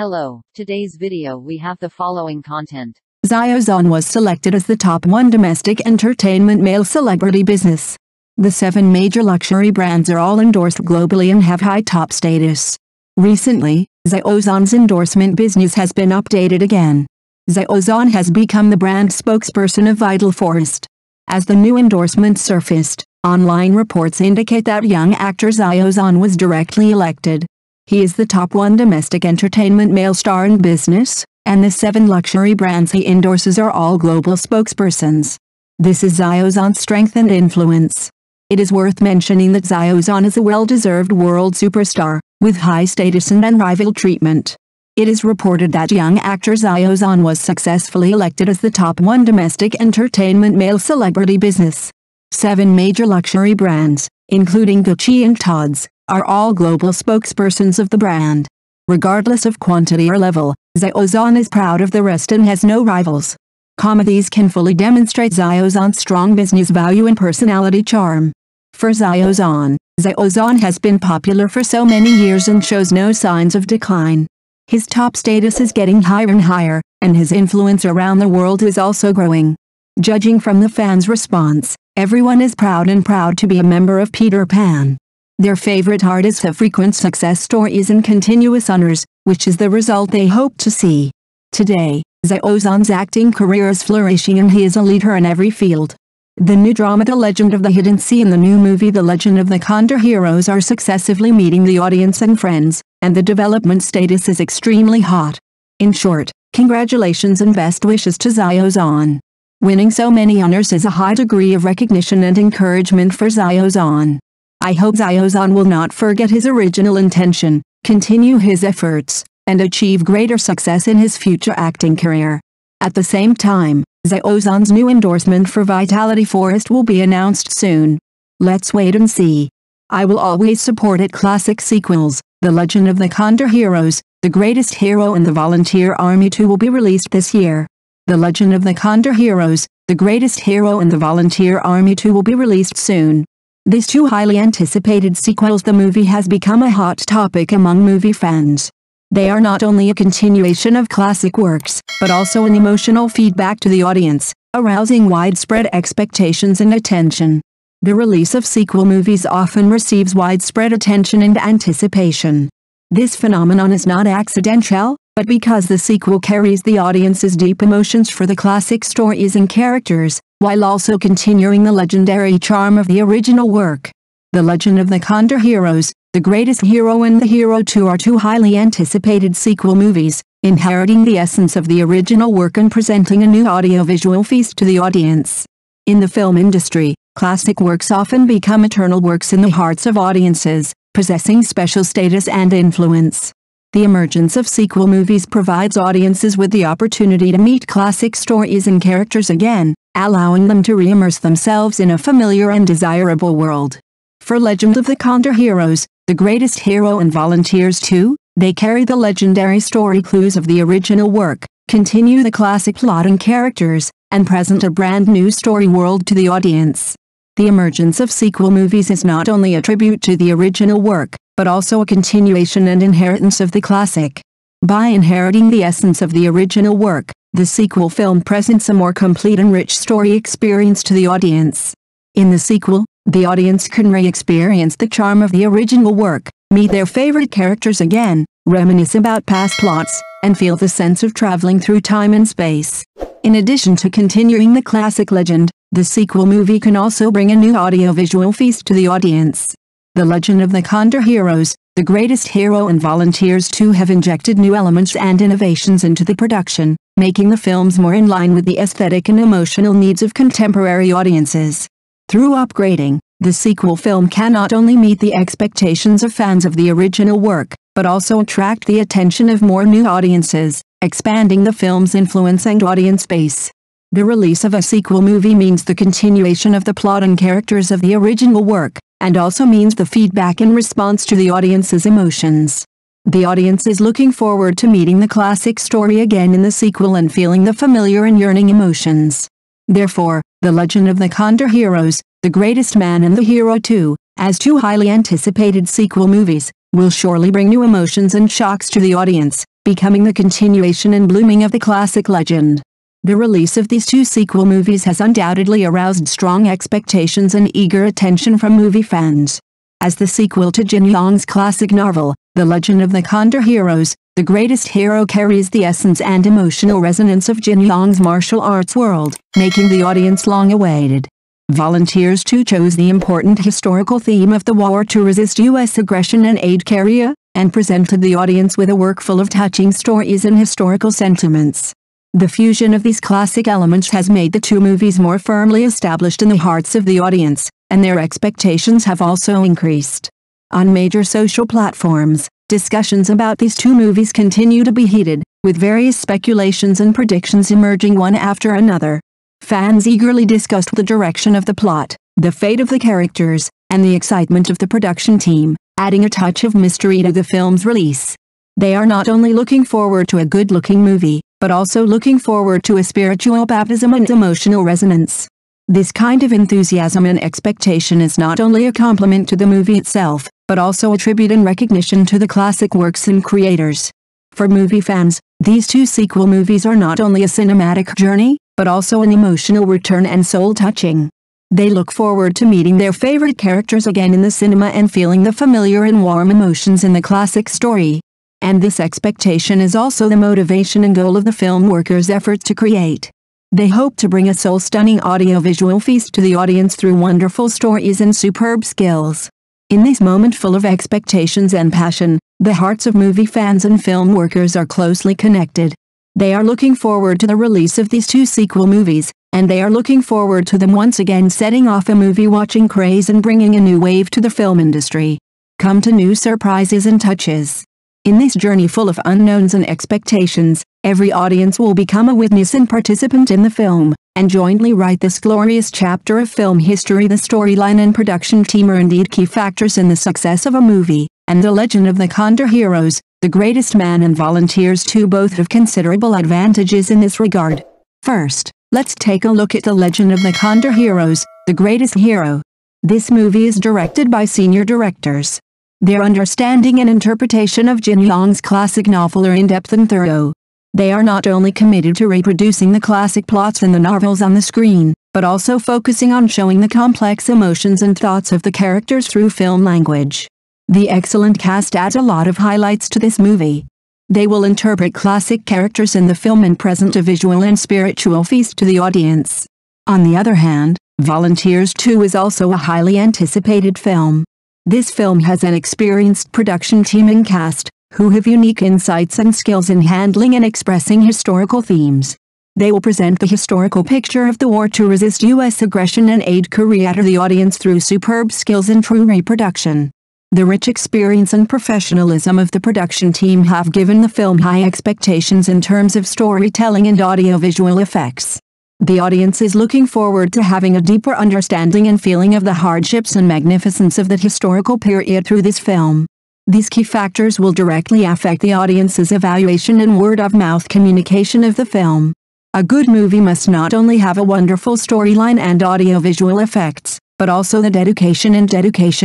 Hello, today's video we have the following content. Xiao Zhan was selected as the top 1 domestic entertainment male celebrity business. The 7 major luxury brands are all endorsed globally and have high top status. Recently, Xiao Zhan's endorsement business has been updated again. Xiao Zhan has become the brand spokesperson of Vital Forest. As the new endorsement surfaced, online reports indicate that young actor Xiao Zhan was directly elected. He is the top 1 domestic entertainment male star in business, and the 7 luxury brands he endorses are all global spokespersons. This is Xiao Zhan's strength and influence. It is worth mentioning that Xiao Zhan is a well-deserved world superstar, with high status and unrivaled treatment. It is reported that young actor Xiao Zhan was successfully elected as the top 1 domestic entertainment male celebrity business. 7 major luxury brands, including Gucci and TODS, are all global spokespersons of the brand. Regardless of quantity or level, Xiao Zhan is proud of the rest and has no rivals. These can fully demonstrate Xiao Zhan's strong business value and personality charm. For Xiao Zhan has been popular for so many years and shows no signs of decline. His top status is getting higher and higher, and his influence around the world is also growing. Judging from the fans' response, everyone is proud to be a member of Peter Pan. Their favorite artists have frequent success stories and continuous honors, which is the result they hope to see. Today, Xiao Zhan's acting career is flourishing and he is a leader in every field. The new drama The Legend of the Hidden Sea and the new movie The Legend of the Condor Heroes are successively meeting the audience and friends, and the development status is extremely hot. In short, congratulations and best wishes to Xiao Zhan. Winning so many honors is a high degree of recognition and encouragement for Xiao Zhan. I hope Xiao Zhan will not forget his original intention, continue his efforts, and achieve greater success in his future acting career. At the same time, Xiao Zhan's new endorsement for Vitality Forest will be announced soon. Let's wait and see. I will always support it. Classic sequels, The Legend of the Condor Heroes, The Greatest Hero and the Volunteer Army 2 will be released this year. The Legend of the Condor Heroes, The Greatest Hero and the Volunteer Army 2 will be released soon. These 2 highly anticipated sequels. The movie has become a hot topic among movie fans. They are not only a continuation of classic works, but also an emotional feedback to the audience, arousing widespread expectations and attention. The release of sequel movies often receives widespread attention and anticipation. This phenomenon is not accidental, but because the sequel carries the audience's deep emotions for the classic stories and characters, while also continuing the legendary charm of the original work. The Legend of the Condor Heroes, The Greatest Hero and The Hero 2 are 2 highly anticipated sequel movies, inheriting the essence of the original work and presenting a new audiovisual feast to the audience. In the film industry, classic works often become eternal works in the hearts of audiences, possessing special status and influence. The emergence of sequel movies provides audiences with the opportunity to meet classic stories and characters again, allowing them to re-immerse themselves in a familiar and desirable world. For Legend of the Condor Heroes, The Greatest Hero and Volunteers 2, they carry the legendary story clues of the original work, continue the classic plot and characters, and present a brand new story world to the audience. The emergence of sequel movies is not only a tribute to the original work, but also a continuation and inheritance of the classic. By inheriting the essence of the original work, the sequel film presents a more complete and rich story experience to the audience. In the sequel, the audience can re-experience the charm of the original work, meet their favorite characters again, reminisce about past plots, and feel the sense of traveling through time and space. In addition to continuing the classic legend, the sequel movie can also bring a new audiovisual feast to the audience. The Legend of the Condor Heroes, The Greatest Hero and Volunteers 2 have injected new elements and innovations into the production, making the films more in line with the aesthetic and emotional needs of contemporary audiences. Through upgrading, the sequel film can not only meet the expectations of fans of the original work, but also attract the attention of more new audiences, expanding the film's influence and audience base. The release of a sequel movie means the continuation of the plot and characters of the original work, and also means the feedback and response to the audience's emotions. The audience is looking forward to meeting the classic story again in the sequel and feeling the familiar and yearning emotions. Therefore, The Legend of the Condor Heroes, The Greatest Man and The Hero 2, as 2 highly anticipated sequel movies, will surely bring new emotions and shocks to the audience, becoming the continuation and blooming of the classic legend. The release of these two sequel movies has undoubtedly aroused strong expectations and eager attention from movie fans. As the sequel to Jin Yong's classic novel, The Legend of the Condor Heroes, the greatest hero carries the essence and emotional resonance of Jin Yong's martial arts world, making the audience long awaited. Volunteers 2 chose the important historical theme of the war to resist U.S. aggression and aid Korea, and presented the audience with a work full of touching stories and historical sentiments. The fusion of these classic elements has made the two movies more firmly established in the hearts of the audience, and their expectations have also increased. On major social platforms, discussions about these two movies continue to be heated, with various speculations and predictions emerging one after another. Fans eagerly discussed the direction of the plot, the fate of the characters, and the excitement of the production team, adding a touch of mystery to the film's release. They are not only looking forward to a good-looking movie, but also looking forward to a spiritual baptism and emotional resonance. This kind of enthusiasm and expectation is not only a compliment to the movie itself, but also a tribute and recognition to the classic works and creators. For movie fans, these two sequel movies are not only a cinematic journey, but also an emotional return and soul-touching. They look forward to meeting their favorite characters again in the cinema and feeling the familiar and warm emotions in the classic story. And this expectation is also the motivation and goal of the film workers' efforts to create. They hope to bring a soul-stunning audiovisual feast to the audience through wonderful stories and superb skills. In this moment full of expectations and passion, the hearts of movie fans and film workers are closely connected. They are looking forward to the release of these two sequel movies, and they are looking forward to them once again setting off a movie-watching craze and bringing a new wave to the film industry. Come to new surprises and touches. In this journey full of unknowns and expectations, every audience will become a witness and participant in the film, and jointly write this glorious chapter of film history. The storyline and production team are indeed key factors in the success of a movie, and The Legend of the Condor Heroes, The Greatest Man and Volunteers 2 both have considerable advantages in this regard. First, let's take a look at The Legend of the Condor Heroes, The Greatest Hero. This movie is directed by senior directors. Their understanding and interpretation of Jin Yong's classic novel are in-depth and thorough. They are not only committed to reproducing the classic plots in the novels on the screen, but also focusing on showing the complex emotions and thoughts of the characters through film language. The excellent cast adds a lot of highlights to this movie. They will interpret classic characters in the film and present a visual and spiritual feast to the audience. On the other hand, Volunteers 2 is also a highly anticipated film. This film has an experienced production team and cast, who have unique insights and skills in handling and expressing historical themes. They will present the historical picture of the war to resist U.S. aggression and aid Korea to the audience through superb skills and true reproduction. The rich experience and professionalism of the production team have given the film high expectations in terms of storytelling and audiovisual effects. The audience is looking forward to having a deeper understanding and feeling of the hardships and magnificence of the historical period through this film. These key factors will directly affect the audience's evaluation and word-of-mouth communication of the film. A good movie must not only have a wonderful storyline and audiovisual effects, but also the dedication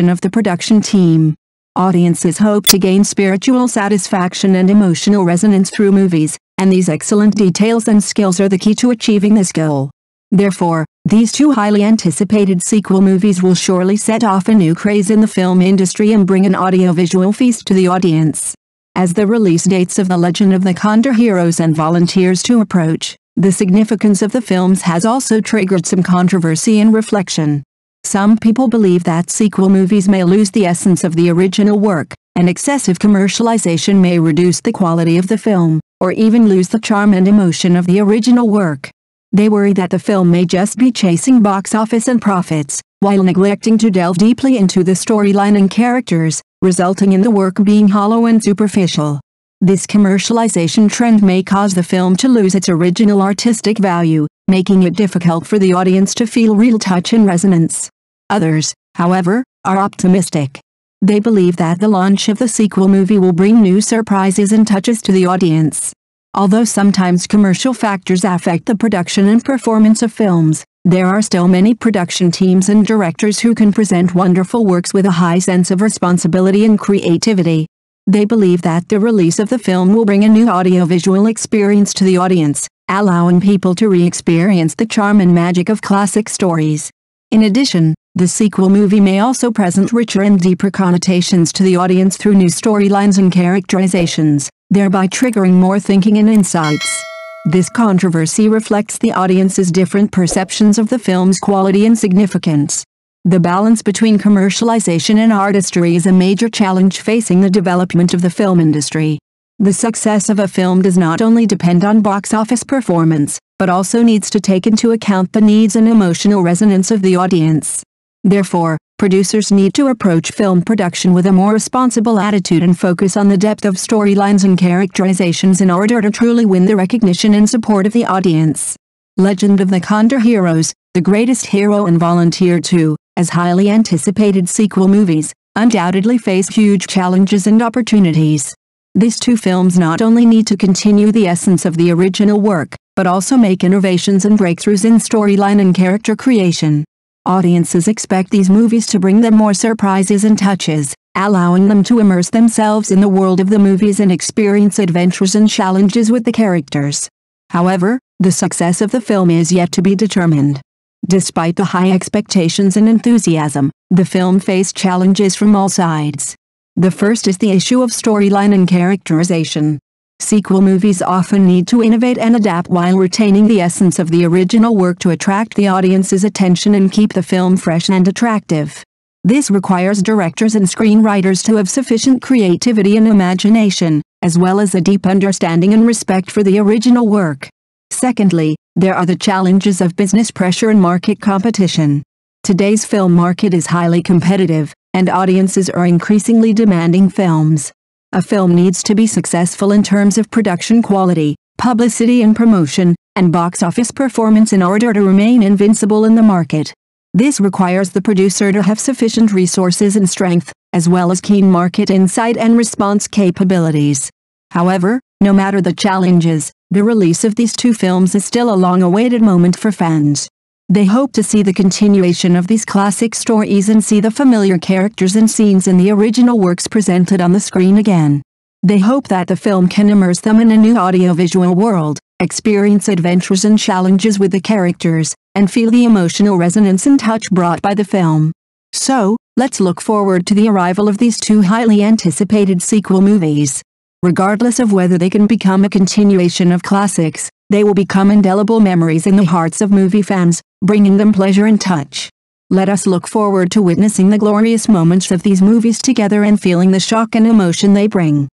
of the production team. Audiences hope to gain spiritual satisfaction and emotional resonance through movies, and these excellent details and skills are the key to achieving this goal. Therefore, these two highly anticipated sequel movies will surely set off a new craze in the film industry and bring an audiovisual feast to the audience. As the release dates of The Legend of the Condor Heroes and Volunteers 2 approach, the significance of the films has also triggered some controversy and reflection. Some people believe that sequel movies may lose the essence of the original work, and excessive commercialization may reduce the quality of the film, or even lose the charm and emotion of the original work. They worry that the film may just be chasing box office and profits, while neglecting to delve deeply into the storyline and characters, resulting in the work being hollow and superficial. This commercialization trend may cause the film to lose its original artistic value, making it difficult for the audience to feel real touch and resonance. Others, however, are optimistic. They believe that the launch of the sequel movie will bring new surprises and touches to the audience. Although sometimes commercial factors affect the production and performance of films, there are still many production teams and directors who can present wonderful works with a high sense of responsibility and creativity. They believe that the release of the film will bring a new audiovisual experience to the audience, allowing people to re-experience the charm and magic of classic stories. In addition, the sequel movie may also present richer and deeper connotations to the audience through new storylines and characterizations, thereby triggering more thinking and insights. This controversy reflects the audience's different perceptions of the film's quality and significance. The balance between commercialization and artistry is a major challenge facing the development of the film industry. The success of a film does not only depend on box office performance, but also needs to take into account the needs and emotional resonance of the audience. Therefore, producers need to approach film production with a more responsible attitude and focus on the depth of storylines and characterizations in order to truly win the recognition and support of the audience. Legend of the Condor Heroes, The Greatest Hero and Volunteer 2, as highly anticipated sequel movies, undoubtedly face huge challenges and opportunities. These two films not only need to continue the essence of the original work, but also make innovations and breakthroughs in storyline and character creation. Audiences expect these movies to bring them more surprises and touches, allowing them to immerse themselves in the world of the movies and experience adventures and challenges with the characters. However, the success of the film is yet to be determined. Despite the high expectations and enthusiasm, the film faced challenges from all sides. The first is the issue of storyline and characterization. Sequel movies often need to innovate and adapt while retaining the essence of the original work to attract the audience's attention and keep the film fresh and attractive. This requires directors and screenwriters to have sufficient creativity and imagination, as well as a deep understanding and respect for the original work. Secondly, there are the challenges of business pressure and market competition. Today's film market is highly competitive, and audiences are increasingly demanding films. A film needs to be successful in terms of production quality, publicity and promotion, and box office performance in order to remain invincible in the market. This requires the producer to have sufficient resources and strength, as well as keen market insight and response capabilities. However, no matter the challenges, the release of these two films is still a long-awaited moment for fans. They hope to see the continuation of these classic stories and see the familiar characters and scenes in the original works presented on the screen again. They hope that the film can immerse them in a new audiovisual world, experience adventures and challenges with the characters, and feel the emotional resonance and touch brought by the film. So, let's look forward to the arrival of these two highly anticipated sequel movies. Regardless of whether they can become a continuation of classics, they will become indelible memories in the hearts of movie fans, bringing them pleasure and touch. Let us look forward to witnessing the glorious moments of these movies together and feeling the shock and emotion they bring.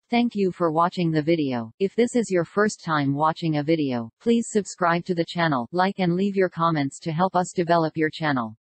Thank you for watching the video. If this is your first time watching a video, please subscribe to the channel, like and leave your comments to help us develop your channel.